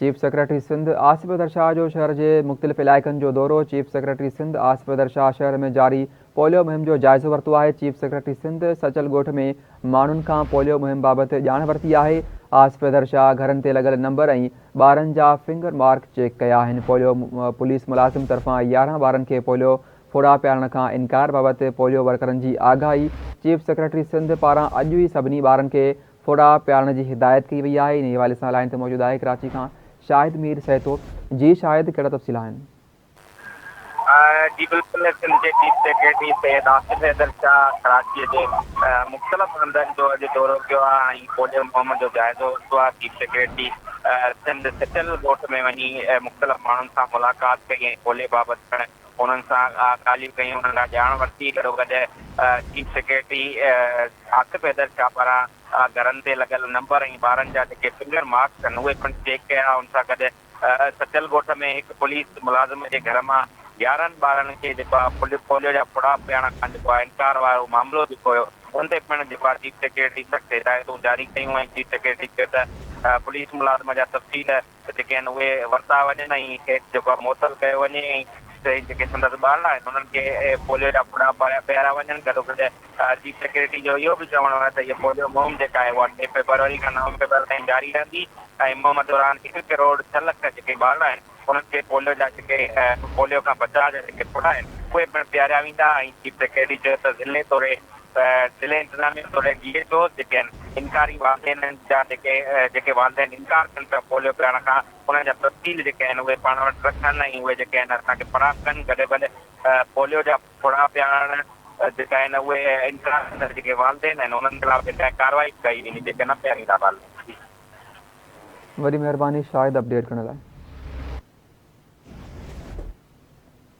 Chief secretary Sindh Asif Haidar Shah जो शहर के मुख़्तलिफ़ इलाइक़नि जो दौरो। चीफ सेक्रेटरी सिंध आसिफ हैदर शाह शहर में जारी पोलियो मुहिम जो जाइज़ो वरितो है। चीफ सेक्रेटरी सिंध सचल ॻोठ में माण्हुनि खां पोलियो मुहिम बाबति ॼाण वरिती है। आसिफ हैदर शाह घरनि ते लॻल नंबर ऐं ॿारनि जा फिंगर मार्क चेक कया आहिनि। पोलियो पुलिस मुलाज़िम तरफ़ां 11 ॿारनि खे पोलियो फुड़ा पियारण खां इनकार बाबति पोलियो वर्करनि जी आगाही। चीफ सेक्रेटरी सिंध पारां अॼु ई सभिनी ॿारनि खे फुड़ा पियारण जी हिदायत की वई है। इन हवाले सां लाइन ते मौजूद है कराची खां शाहिद मीर सहतो। जी शाहिद, कहिड़ा तफ़सील आहिनि? जी बिल्कुल, सिंध के चीफ सेक्रेटरी सैयद आसिफ हैदर शाह कराची के मुख़्तलिफ़ हंधनि जो अॼु दौरो कयो आहे ऐं पोलियो मुहिम जो जाइज़ो वरितो आहे। चीफ सेक्रेटरी सिंध सचल ॻोठ में वञी मुख़्तलिफ़ माण्हुनि सां मुलाक़ात कई ऐं पोलियो बाबति उन्हनि सां ॻाल्हियूं कयूं, उन्हनि खां ॼाण वरिती। गॾोगॾु चीफ सेक्रेटरी आसिफ हैदर शाह पारां घरनि ते लॻल नंबर ऐं ॿारनि जा जेके फिंगर मार्क्स आहिनि उहे पिणु चेक कया। उन सां गॾु सचल ॻोठ में हिकु पुलिस मुलाज़िम जे घर मां 11 ॿारनि खे जेको आहे पोलियो जा फुड़ा पियारण खां जेको आहे इनकार वारो मामिलो जेको हुयो उन ते पिणु जेको आहे चीफ सेक्रेटरी सख़्तु हिदायतूं जारी कयूं ऐं चीफ सेक्रेटरी चयो त पुलिस मुलाज़िम जा तफ़सील जेके आहिनि उहे वरिता वञनि ऐं खेसि जेको आहे मुअतल कयो वञे ऐं जेके संदसि ॿार आहिनि उन्हनि खे पोलियो जा फुड़ा पियारा वञनि। गॾोगॾु चीफ सेक्रेटरी जो इहो बि चवणो आहे त इहा पोलियो मुहिम जेका आहे उहा 2 फरवरी खां 9 फरवरी ताईं जारी रहंदी ऐं मुहिम दौरान 1 करोड़ 6 लख जेके ॿार आहिनि उन्हनि खे पोलियो जा जेके पोलियो खां बचाव जा जेके फुड़ा आहिनि उहे पिणु पियारिया वेंदा। ऐं चीफ सेक्रेटरी चयो त ज़िले इंतिज़ामिया तौर GHO जेके आहिनि इनकारी वालदेन जा जेके वालदेन इनकार कनि पिया पोलियो पियारण खां उन्हनि जा तफ़सील जेके आहिनि उहे पाण वटि रखनि ऐं उहे जेके आहिनि असांखे फराहम कनि। गॾोगॾु पोलियो जा फुड़ा पियारण जेका आहिनि उहे इनकार कंदड़ जेके वालदेन आहिनि उन्हनि ख़िलाफ़ जेका कार्रवाई कई वेंदी जेके न पियारींदा वालदेन। वॾी महिरबानी शाहिद अपडेट करण लाइ।